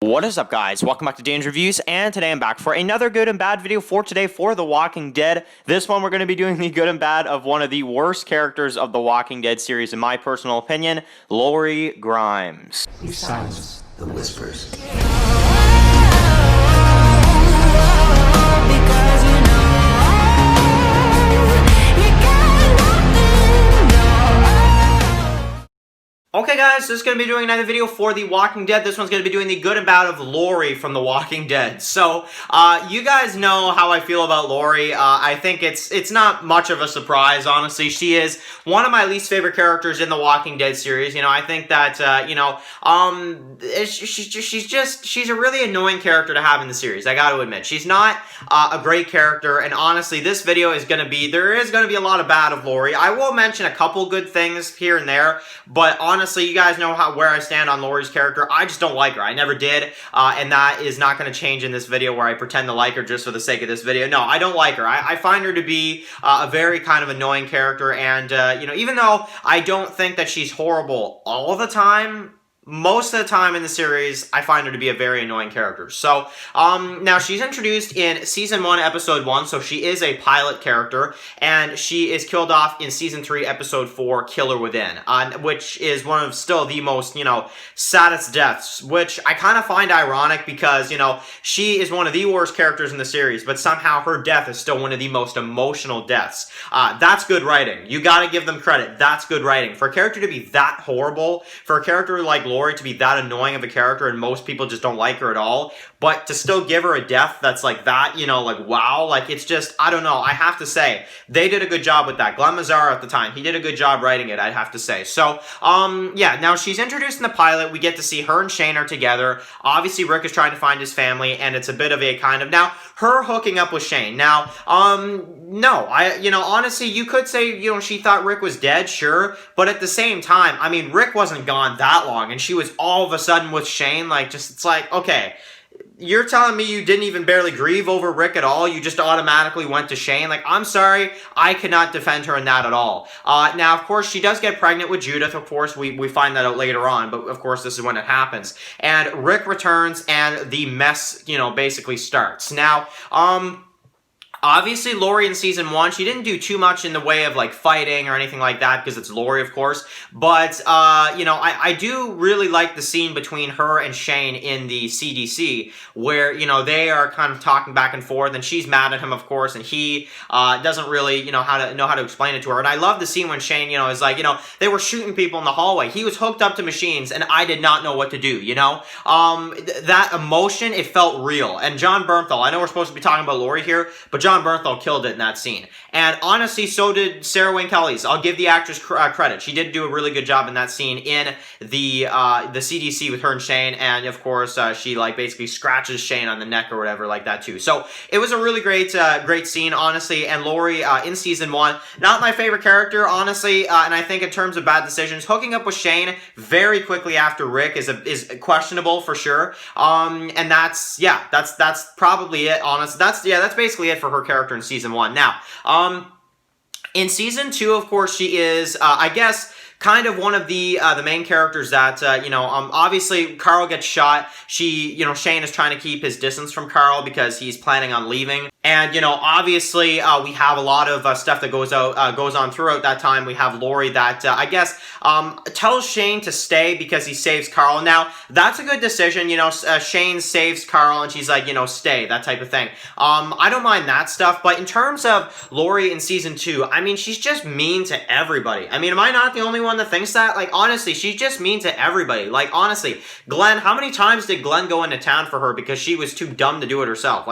What is up, guys? Welcome back to Dan's Reviews, and today I'm back for another good and bad video for today for The Walking Dead. This one we're going to be doing the good and bad of one of the worst characters of The Walking Dead series, in my personal opinion, Lori Grimes. We've silenced the whispers. Okay, guys, this is going to be doing another video for The Walking Dead. This one's going to be doing the good and bad of Lori from The Walking Dead. So, you guys know how I feel about Lori. I think it's not much of a surprise, honestly. She is one of my least favorite characters in The Walking Dead series. You know, I think that, she's a really annoying character to have in the series, I got to admit. She's not a great character, and honestly, this video is going to be, there is going to be a lot of bad of Lori. I will mention a couple good things here and there, but honestly, you guys know where I stand on Lori's character. I just don't like her. I never did, and that is not going to change in this video where I pretend to like her just for the sake of this video. No, I don't like her. I find her to be a very kind of annoying character, and, even though I don't think that she's horrible all the time, most of the time in the series, I find her to be a very annoying character. So, now she's introduced in Season 1, Episode 1, so she is a pilot character, and she is killed off in Season 3, Episode 4, Killer Within, which is one of still the most, saddest deaths, which I kind of find ironic because, she is one of the worst characters in the series, but somehow her death is still one of the most emotional deaths. That's good writing. You gotta give them credit. That's good writing. For a character to be that horrible, for a character like Lori to be that annoying of a character and most people just don't like her at all, but to still give her a death that's like that, wow, it's just, I don't know, I have to say, they did a good job with that. Glenn Mazzara at the time, he did a good job writing it, I'd have to say. So, yeah, now she's introduced in the pilot, we get to see her and Shane are together, obviously Rick is trying to find his family, and it's a bit of a kind of, now, her hooking up with Shane, now, no, honestly, you could say, she thought Rick was dead, sure, but at the same time, I mean, Rick wasn't gone that long, and she was all of a sudden with Shane, it's like, okay, you're telling me you didn't even barely grieve over Rick at all? You just automatically went to Shane? I'm sorry, I cannot defend her in that at all. Now, of course, she does get pregnant with Judith, of course, we find that out later on, but of course, this is when it happens. And Rick returns, and the mess, basically starts. Now, obviously, Lori in Season 1, she didn't do too much in the way of, fighting or anything like that, because it's Lori, of course, but, I do really like the scene between her and Shane in the CDC, where, they are kind of talking back and forth, and she's mad at him, of course, and he, doesn't really, know how to explain it to her, and I love the scene when Shane, is like, they were shooting people in the hallway, he was hooked up to machines, and I did not know what to do, that emotion, it felt real, and Jon Bernthal, I know we're supposed to be talking about Lori here, but Jon Bernthal killed it in that scene. And honestly, so did Sarah Wayne Callies. I'll give the actress credit. She did do a really good job in that scene in the CDC with her and Shane, and of course, she basically scratches Shane on the neck or whatever like that too. So it was a really great scene, honestly, and Lori in Season 1, not my favorite character, honestly, and I think in terms of bad decisions, hooking up with Shane very quickly after Rick is questionable for sure, and that's probably it, honestly. That's basically it for her character in Season 1. Now, in Season 2, of course, she is, I guess, kind of one of the main characters that, obviously Carl gets shot. Shane is trying to keep his distance from Carl because he's planning on leaving. And, obviously, we have a lot of stuff that goes on throughout that time. We have Lori that, I guess, tells Shane to stay because he saves Carl. Now, that's a good decision. Shane saves Carl and she's like, stay, that type of thing. I don't mind that stuff. But in terms of Lori in Season 2, I mean, she's just mean to everybody. I mean, am I not the only one that thinks that? Honestly, she's just mean to everybody. Honestly, Glenn, how many times did Glenn go into town for her because she was too dumb to do it herself?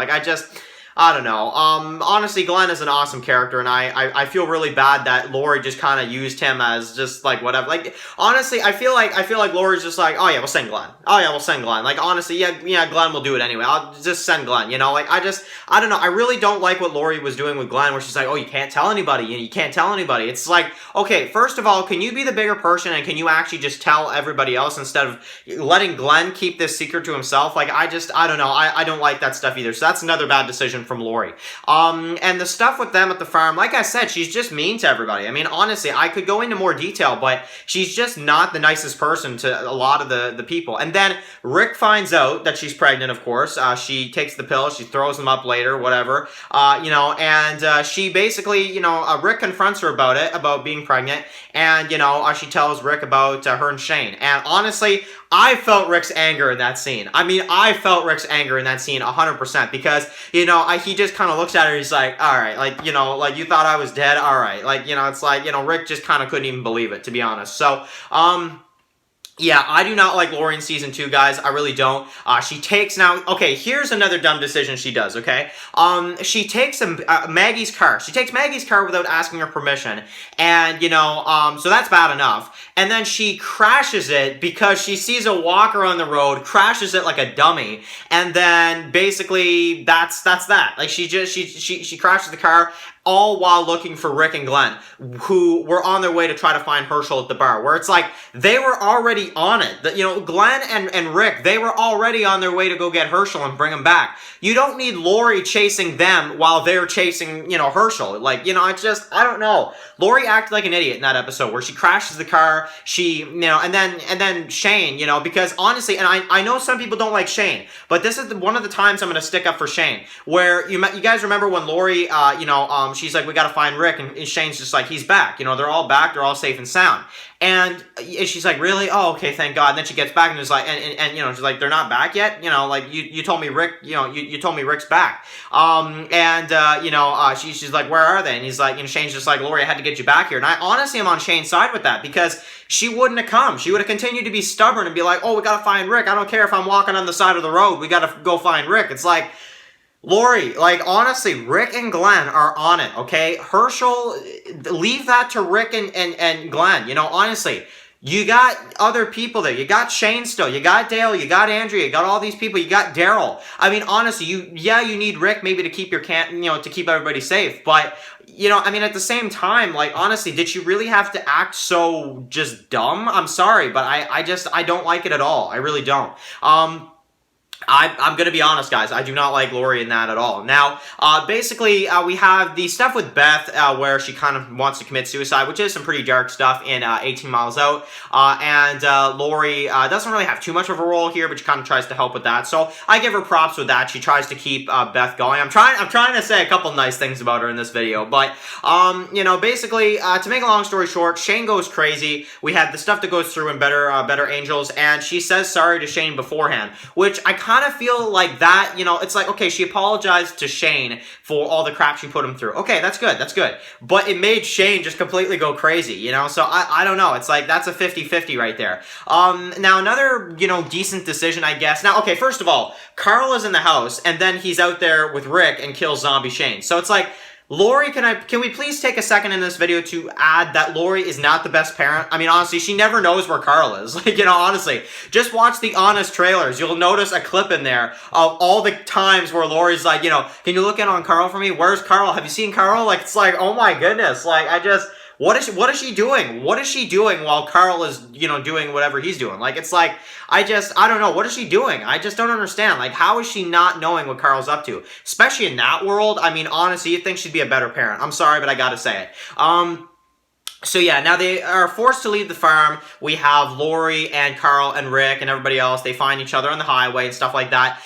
I don't know. Honestly, Glenn is an awesome character, and I feel really bad that Lori just kind of used him as just, whatever. Honestly, I feel like Lori's just like, oh yeah, we'll send Glenn. Oh yeah, we'll send Glenn. Honestly, yeah, Glenn will do it anyway. I'll just send Glenn, I don't know. I really don't like what Lori was doing with Glenn, where she's like, oh, you can't tell anybody. You can't tell anybody. It's like, okay, first of all, can you be the bigger person, and can you actually just tell everybody else instead of letting Glenn keep this secret to himself? I don't know. I don't like that stuff either. So that's another bad decision from Lori. And the stuff with them at the farm, like I said, she's just mean to everybody. I mean, honestly, I could go into more detail, but she's just not the nicest person to a lot of the people. And then Rick finds out that she's pregnant, of course. She takes the pill, she throws them up later, whatever, and she basically, Rick confronts her about it, about being pregnant, and, she tells Rick about her and Shane. And honestly, I felt Rick's anger in that scene. I mean, I felt Rick's anger in that scene 100% because, he just kind of looks at her, he's like, all right, like, like, you thought I was dead? All right. Like, it's like, Rick just kind of couldn't even believe it, to be honest. So, yeah, I do not like Lori in season 2, guys. I really don't. She takes now... Okay, here's another dumb decision she does, okay? She takes Maggie's car. She takes Maggie's car without asking her permission. And, so that's bad enough. And then she crashes it because she sees a walker on the road, crashes it like a dummy. And then, basically, that's that. Like, she crashes the car, all while looking for Rick and Glenn, who were on their way to try to find Herschel at the bar, where it's like, they were already on it. Glenn and Rick, they were already on their way to go get Herschel and bring him back. You don't need Lori chasing them while they're chasing, Herschel. Like, I don't know. Lori acted like an idiot in that episode, where she crashes the car, and then Shane, because honestly, and I know some people don't like Shane, but this is one of the times I'm going to stick up for Shane, where you guys remember when Lori, she's like, we got to find Rick, and Shane's just like, he's back. They're all back. They're all safe and sound. And she's like, really? Oh, okay, thank God. And then she gets back and is like, and she's like, they're not back yet? Like, you told me Rick, you told me Rick's back. She's like, where are they? And he's like, Shane's just like, Lori, I had to get you back here. And I honestly am on Shane's side with that, because she wouldn't have come. She would have continued to be stubborn and be like, oh, we got to find Rick. I don't care if I'm walking on the side of the road. We got to go find Rick. It's like, Lori, like, honestly, Rick and Glenn are on it, okay? Herschel, leave that to Rick and Glenn. Honestly, you got other people there. You got Shane still. You got Dale. You got Andrea. You got all these people. You got Daryl. I mean, honestly, you need Rick maybe to keep to keep everybody safe. But, at the same time, like, honestly, did you really have to act so just dumb? I'm sorry, but I don't like it at all. I really don't. I'm going to be honest, guys. I do not like Lori in that at all. Now, basically, we have the stuff with Beth where she kind of wants to commit suicide, which is some pretty dark stuff in 18 Miles Out. And Lori doesn't really have too much of a role here, but she kind of tries to help with that. So I give her props with that. She tries to keep Beth going. I'm trying to say a couple nice things about her in this video. But, basically, to make a long story short, Shane goes crazy. We have the stuff that goes through in Better Angels, and she says sorry to Shane beforehand, which I kind of feel like that, it's like, okay, she apologized to Shane for all the crap she put him through. Okay, that's good. But it made Shane just completely go crazy, so I don't know. It's like, that's a 50-50 right there. Now, another, decent decision, I guess. Now, okay, first of all, Carl is in the house, and then he's out there with Rick and kills Zombie Shane. So it's like, Lori, can we please take a second in this video to add that Lori is not the best parent? I mean, honestly, she never knows where Carl is. Like, honestly, just watch the Honest trailers. You'll notice a clip in there of all the times where Lori's like, can you look in on Carl for me? Where's Carl? Have you seen Carl? Like, it's like, oh my goodness. Like, what is she doing? What is she doing while Carl is, doing whatever he's doing? Like, it's like, I don't know. What is she doing? I just don't understand. Like, how is she not knowing what Carl's up to? Especially in that world. I mean, honestly, you'd think she'd be a better parent. I'm sorry, but I gotta say it. So yeah, now they are forced to leave the farm. We have Lori and Carl and Rick and everybody else. They find each other on the highway and stuff like that.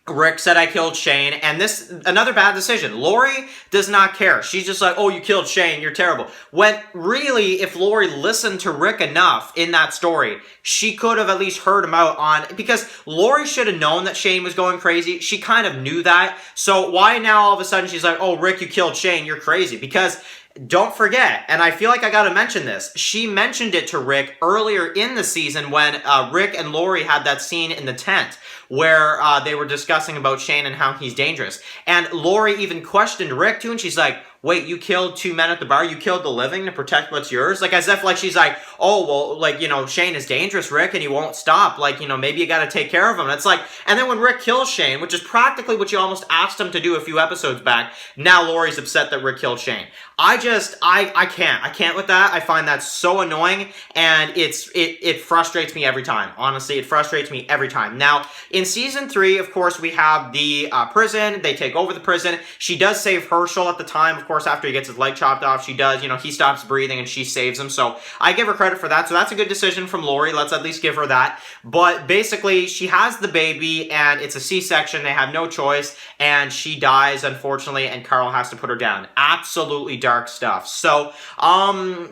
Rick said I killed Shane, and this, another bad decision. Lori does not care. She's just like, oh, you killed Shane, you're terrible. When really, if Lori listened to Rick enough in that story, she could have at least heard him out on, because Lori should have known that Shane was going crazy. She kind of knew that. So why now all of a sudden she's like, oh, Rick, you killed Shane, you're crazy? Because don't forget, and I feel like I gotta mention this, she mentioned it to Rick earlier in the season when Rick and Lori had that scene in the tent where they were discussing about Shane and how he's dangerous. And Lori even questioned Rick too, and she's like, wait, you killed 2 men at the bar? You killed the living to protect what's yours? Like, as if, like, she's like, oh, well, like, you know, Shane is dangerous, Rick, and he won't stop. Like, you know, maybe you gotta take care of him. And it's like, and then when Rick kills Shane, which is practically what you almost asked him to do a few episodes back, now Laurie's upset that Rick killed Shane. I can't with that. I find that so annoying, and it frustrates me every time. Honestly, it frustrates me every time. Now, in season 3, of course, we have the prison. They take over the prison. She does save Herschel at the time, of course, after he gets his leg chopped off. She does, you know, he stops breathing and she saves him. So I give her credit for that. So that's a good decision from Laurie. Let's at least give her that. But basically, she has the baby, and it's a C-section. They have no choice, and she dies, unfortunately, and Carl has to put her down. Absolutely dark stuff. So,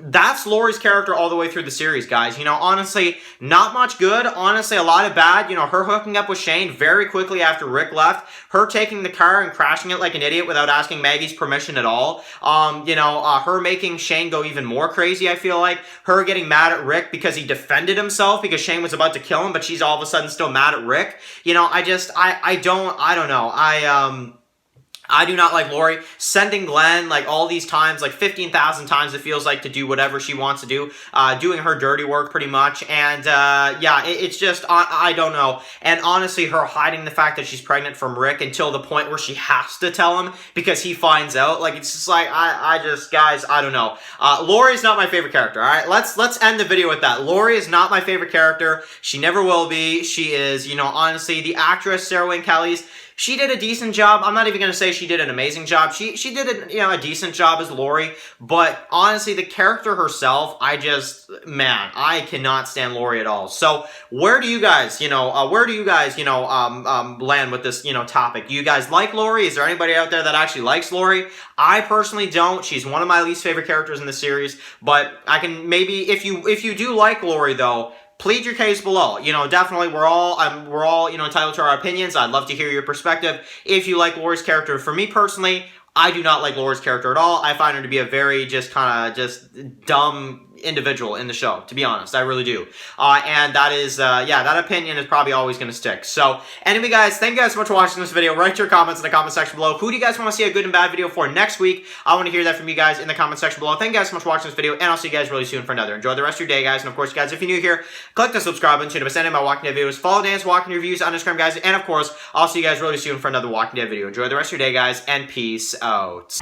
that's Laurie's character all the way through the series, guys. You know, honestly, not much good. Honestly, a lot of bad. You know, her hooking up with Shane very quickly after Rick left. Her taking the car and crashing it like an idiot without asking Maggie's permission at all. You know, her making Shane go even more crazy, I feel like. Her getting mad at Rick because he defended himself because Shane was about to kill him, but she's all of a sudden still mad at Rick. You know, I don't know. I do not like Laurie. Sending Glenn, like, all these times, like 15,000 times it feels like, to do whatever she wants to do. Doing her dirty work, pretty much. And, yeah, it's just, I don't know. And honestly, her hiding the fact that she's pregnant from Rick until the point where she has to tell him because he finds out. Like, it's just like, guys, I don't know. Laurie's not my favorite character, alright? Let's end the video with that. Laurie is not my favorite character. She never will be. She is, you know, honestly, the actress, Sarah Wayne Callies, she did a decent job. I'm not even going to say she did an amazing job. She did a decent job as Laurie, but honestly, the character herself, I cannot stand Laurie at all. So, where do you guys, land with this, topic? Do you guys like Laurie? Is there anybody out there that actually likes Laurie? I personally don't. She's one of my least favorite characters in the series, but I can maybe, if you do like Laurie, though, plead your case below. You know, definitely, we're all entitled to our opinions. I'd love to hear your perspective if you like Laurie's character. For me personally, I do not like Laurie's character at all. I find her to be a very just dumb individual in the show, to be honest. I really do. And that is, that opinion is probably always going to stick. So, anyway, guys, thank you guys so much for watching this video. Write your comments in the comment section below. Who do you guys want to see a good and bad video for next week? I want to hear that from you guys in the comment section below. Thank you guys so much for watching this video, and I'll see you guys really soon for another. Enjoy the rest of your day, guys. And, of course, guys, if you're new here, click the subscribe button to miss any of my Walking Dead videos. Follow Dan's Walking Reviews on Instagram, guys. And, of course, I'll see you guys really soon for another Walking Dead video. Enjoy the rest of your day, guys, and peace out.